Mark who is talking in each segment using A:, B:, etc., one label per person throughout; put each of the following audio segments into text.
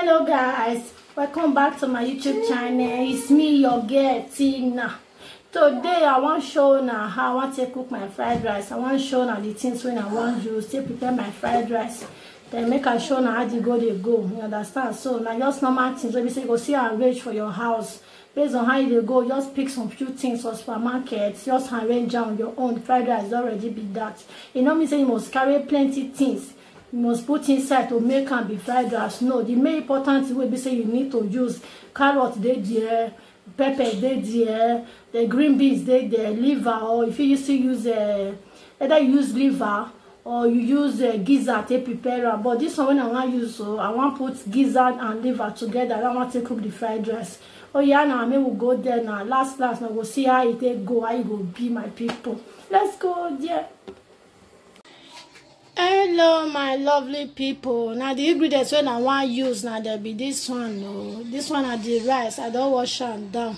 A: Hello guys, welcome back to my YouTube channel. It's me, your girl Tina. Today I want to show now how I want to cook my fried rice. I want to show now the things when I want to use to prepare my fried rice. Then make I show now how they go. You understand? So now just normal things. Let me say go see and arrange for your house. Based on how they go, just pick some few things from supermarkets. Just arrange on your own. Fried rice already be that. You know me say you must carry plenty things. You must put inside to make and be fried rice. No, the main important thing will be say you need to use carrot they there, pepper they there, the green beans they there, liver, or if you used to use either you use liver or you use gizzard to prepare it. But this one when I want to use, so I want to put gizzard and liver together. I want to cook the fried rice. Oh yeah, now I may will go there now. Last now we'll see how it go, how it go be, my people. Let's go there. Hello my lovely people. Now the ingredients when I want to use now there be this one. No, this one are the rice. I don't wash them down.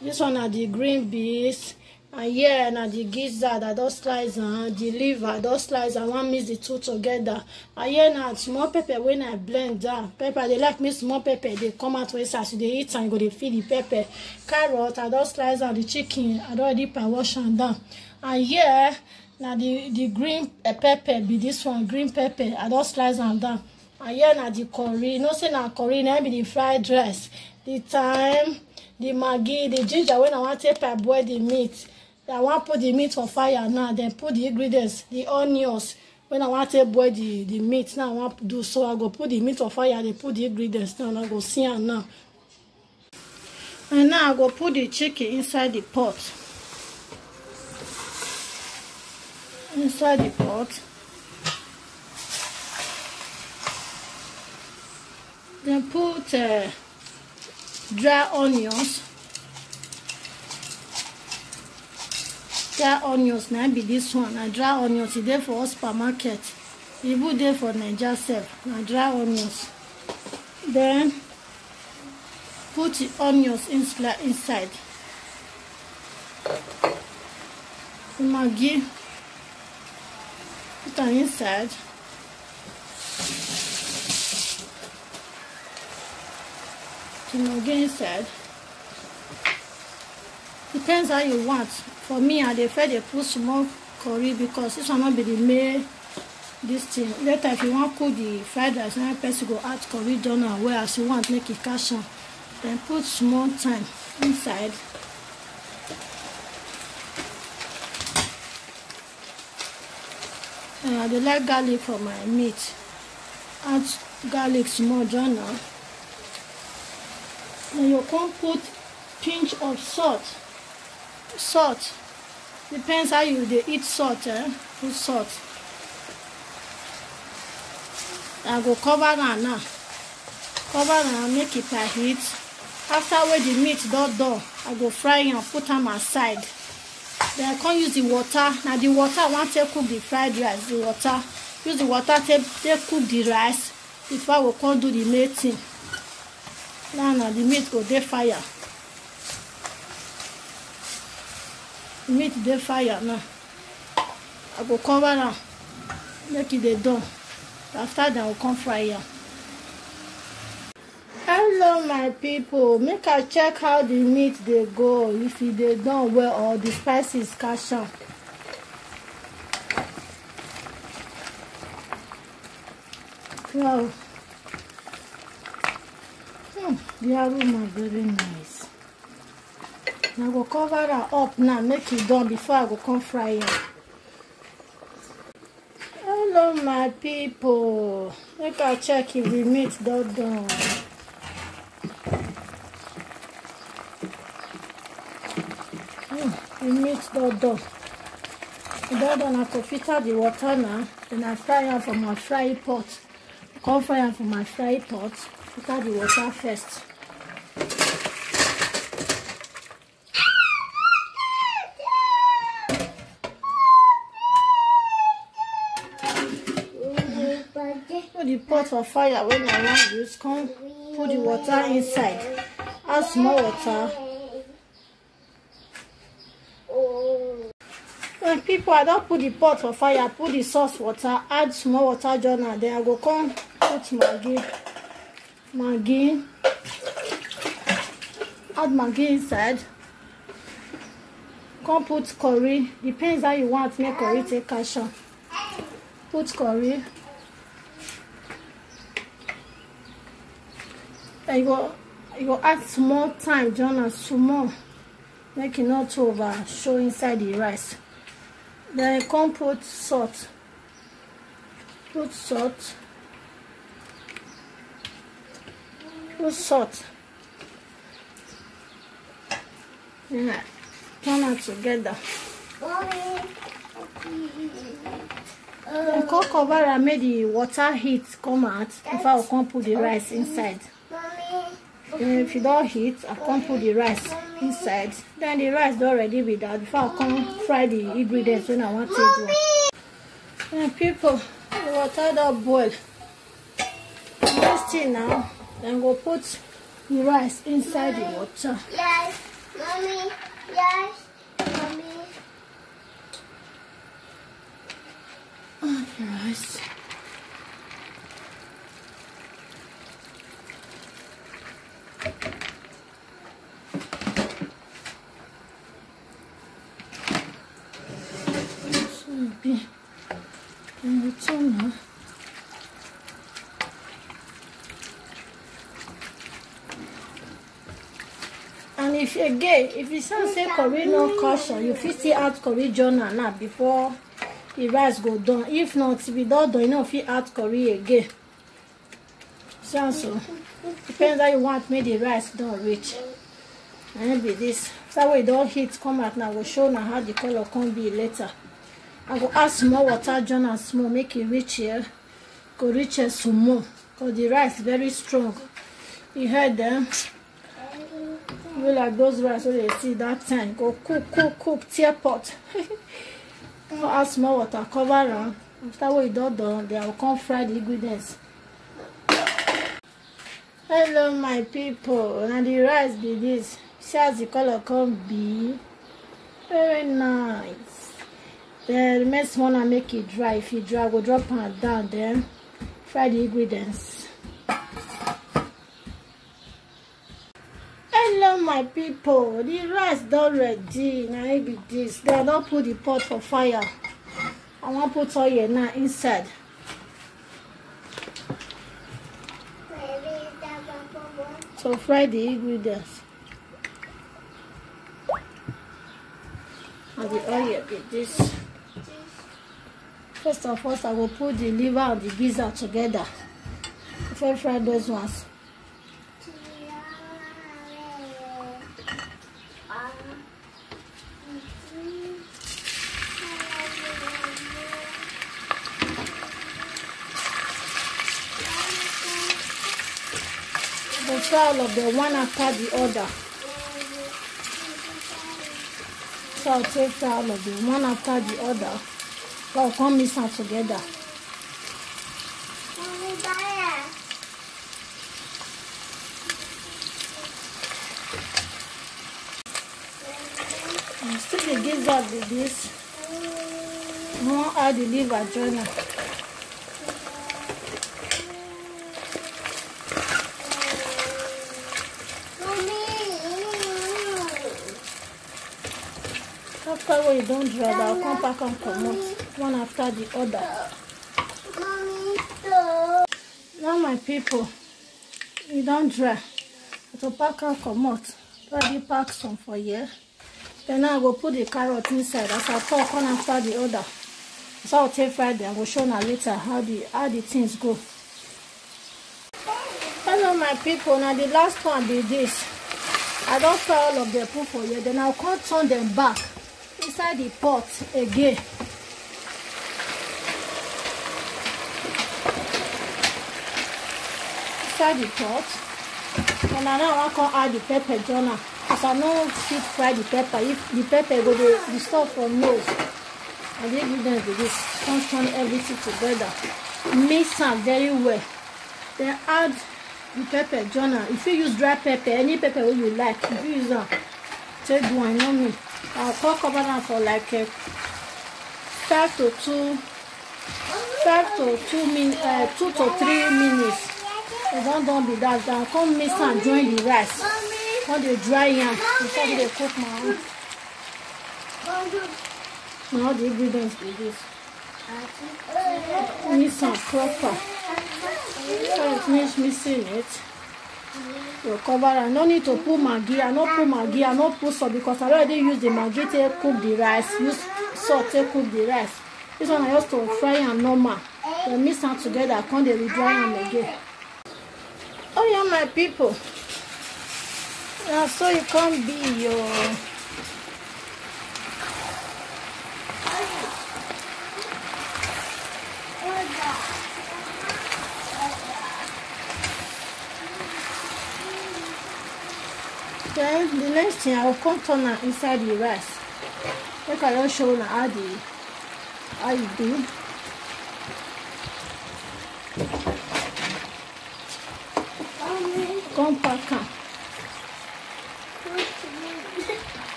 A: This one are the green beans. And yeah, now the gizzard I don't slice and the liver I don't slice. I want to mix the two together. And yeah, now small pepper when I blend down. Pepper they like me small pepper. They come out with us. They eat and go they feed the pepper. Carrot I don't slice and the chicken I don't already wash them down. And yeah. Now the green pepper be this one, green pepper. I don't slice them down. And here now the curry. You know say now curry now be the fried rice. The thyme, the maggi, the ginger when I want to parboil the meat. I want to put the meat on fire now. Then put the ingredients, the onions. When I want to boil the meat now I want to do so. I go put the meat on fire. They put the ingredients now. And I go see it now. And now I go put the chicken inside the pot. Inside the pot, then put dry onions. Dry onions now be this one. And dry onions is there for supermarket. Even there for Nigeria self. Now dry onions. Then put the onions inside. Maggi. Put them inside. To Maggi inside. Depends how you want. For me, I prefer they put small curry because this will not be the main this thing. Later, if you want to cook the fried rice, now person go add curry down and where as you want make it cash on. Then put small thyme inside. I dey like garlic for my meat. Add garlic small join now. Then you can put pinch of salt. Salt. Depends how you dey eat salt. Put salt. I go cover am now. Cover am make it per heat. After when the meat done, I go fry am put am aside. Then I can't use the water. Now the water I want to cook the fried rice. The water. Use the water to cook the rice. Before we can't do the main thing. Now the meat go dey fire. The meat dey fire now. I go cover am. Make it dey done. After that we come fry am. Hello my people, make I check how the meat they go, if it they done well or the spices catch up. Wow, the aroma very nice. Now I go cover it up now, make it done before I go come fry it. Hello my people, make I check if the meat done. The meat done. Done, I can filter the water now. Then I fry it from my fry pot. I can fry it from my fry pot. Filter the water first. Put the pot for fire when I want use. Come put the water inside. Add small water. When people, I don't put the pot for fire, I put the sauce water, add small water journal, then I go come put Maggi. Maggi. Add Maggi inside. Come put curry. Depends how you want make curry take action. Put curry. And you go add small thyme, Jonah, small. Make it not over show inside the rice. Then come put salt. Put salt. Put salt. Yeah. Turn it together. Then come cover and make the water heat come out before I come put the rice inside. If you don't heat, I come put the rice inside. Then the rice don't ready with that before I come fry the ingredients when I want to do. And people, the water don't boil. This thing now, then go put the rice inside the water.
B: Yes, mommy. Yes, mommy.
A: The rice. So be in the tuna. And if you say curry no caution, you fit still add curry journal now before the rice go done. If not, if you don't do, you know, if you add curry again. So depends how you want make the rice don't reach. And maybe this. So way don't heat come out now. I will show now how the color can be later. I go add small water journal small, make it reach here. Go reach here small. Because the rice very strong. You heard them. You like those rice so they see that time. Go cook, tear pot. Go add small water, cover around. After we don't done, they will come fry the ingredients. Hello my people, and the rice be this. See as the color come be. Very nice. Then remain small and make it dry. If it dry, go drop it down, then fry the ingredients. Hello my people, the rice done ready. Now it be this. Then I don't put the pot for fire. I want to put oil now inside. So fry the ingredients. And the oil be this. First of all, I will put the liver and the gizzard together. Before I fry those ones. Fry all of them one after the other. So I'll take fry all of them one after the other. So I'll come mix them together. And still the gizzard with this. I want to add the liver journal. After when you don't dry, I'll come back and come out one after the other. Now my people, you don't dry. So pack and come out. Already pack some for here. Then now I go put the carrot inside as I talk one after the other. So I'll take Friday. I will show you later how the things go. Hello my people, now the last one be this. I don't fry all of the put for here. Then I'll come turn them back inside the pot again. Inside the pot. And now I want to add the pepper journal. Because I know fit fry the pepper. If the pepper go the stuff from nose. And the ingredients with this. Come turn everything together. Mix them very well. Then add the pepper journal. If you use dry pepper, any pepper you like, if you use that, take one, not me. I'll cover that for like 5 to 3 minutes. It don't be that down. Come mix and join the rice. When they dry yam, before they cook my own. Now the ingredients be this. Mix and proper. So it means mixing it. You cover and no need to put Maggi. I not put Maggi. I not put salt because I already use the Maggi to cook the rice. Use salt to cook the rice. This one I used to fry and normal. Then mix them together. Come they dry them again. Oh yeah, my people. Yeah, so it can't be your. Then the next thing I will come turn inside the rice. Like I just show you how you do. Come pack am.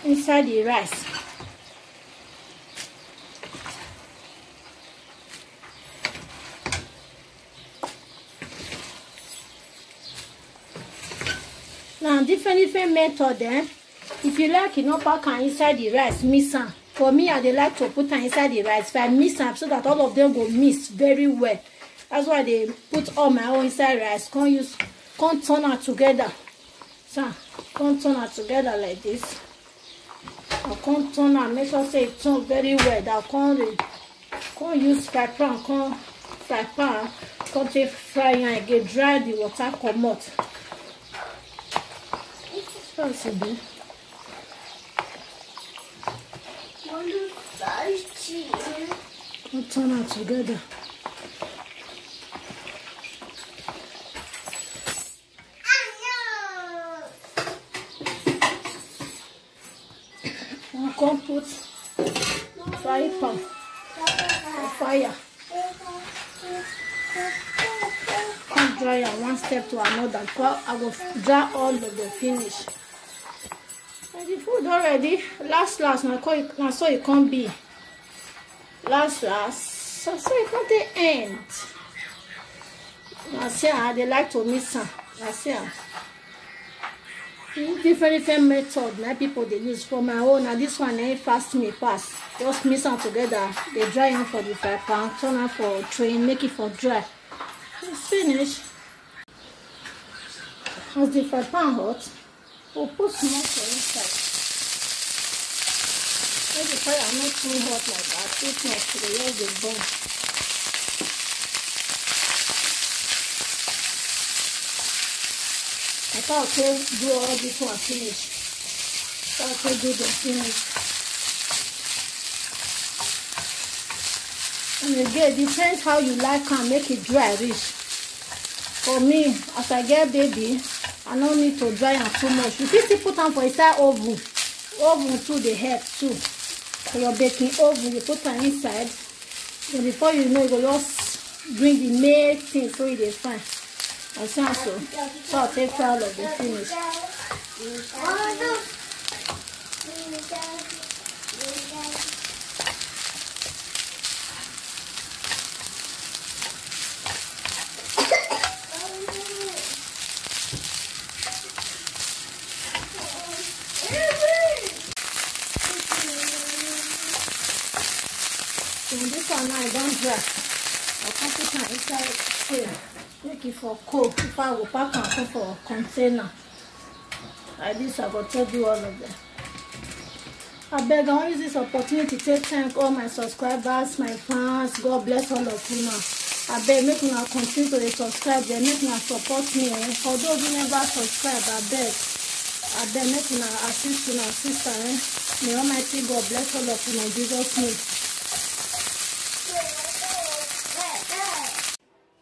A: Inside the rice. Now different method then. If you like, you know, pack am inside the rice, mix am. For me, I dey like to put am inside the rice. If I mix am so that all of them go mix very well. That's why they put all my own inside rice. Can't turn it together. So can't turn it together like this. I can't turn and make sure say it turn very well. That can't use fry pan, can't take fry and get dry the water come out. That's it. Can't turn it together. I can't put fry pan on fire. Can't dry it one step to another. I will dry all of the finish. And the food already. Last now so it can't be. Last so it can't the end. I see how they like to mix them. I see how. Different method now people they use. For my own, now this one ain't fast me pass. Just mix them together. They dry them for the fry pan, turn them for train, make it for dry. It's finished. As the fry pan hot, we'll put some more inside. Let the fire not too hot like that. Too much to the edge of burn. I thought I would do all this one finish. I thought I would do the finish. And again, it depends how you like and make it dry rich. For me, as I get baby, I don't need to dry them too much. You can still put them for inside oven. Oven too, they help too. For your baking oven, you put them inside. And before you know, you will just bring the main thing so it is fine. I sound so I'll take care of the finish. So this one now I don't dry. I'll come put it inside here. Make it for cold. If I will pack and put for a container. Like this, I will tell you all of them. I beg, I want to use this opportunity to thank all my subscribers, my fans. God bless all of you now. I beg, make me continue to subscribe. They make me support me. For those who never subscribe, I beg, make me assist my sister. May Almighty God bless all of you in Jesus' name.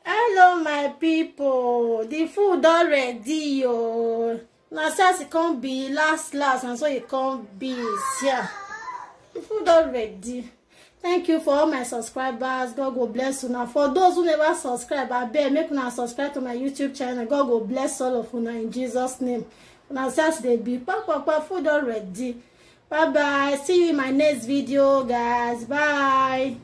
A: Hello my people, the food already now since it can't be last and so it can't be yeah. The food already. Thank you for all my subscribers. God go bless you now. For those who never subscribe, I beg make you subscribe to my YouTube channel. God go bless all of you now in Jesus' name. Now since they be food already. Bye bye. See you in my next video, guys. Bye.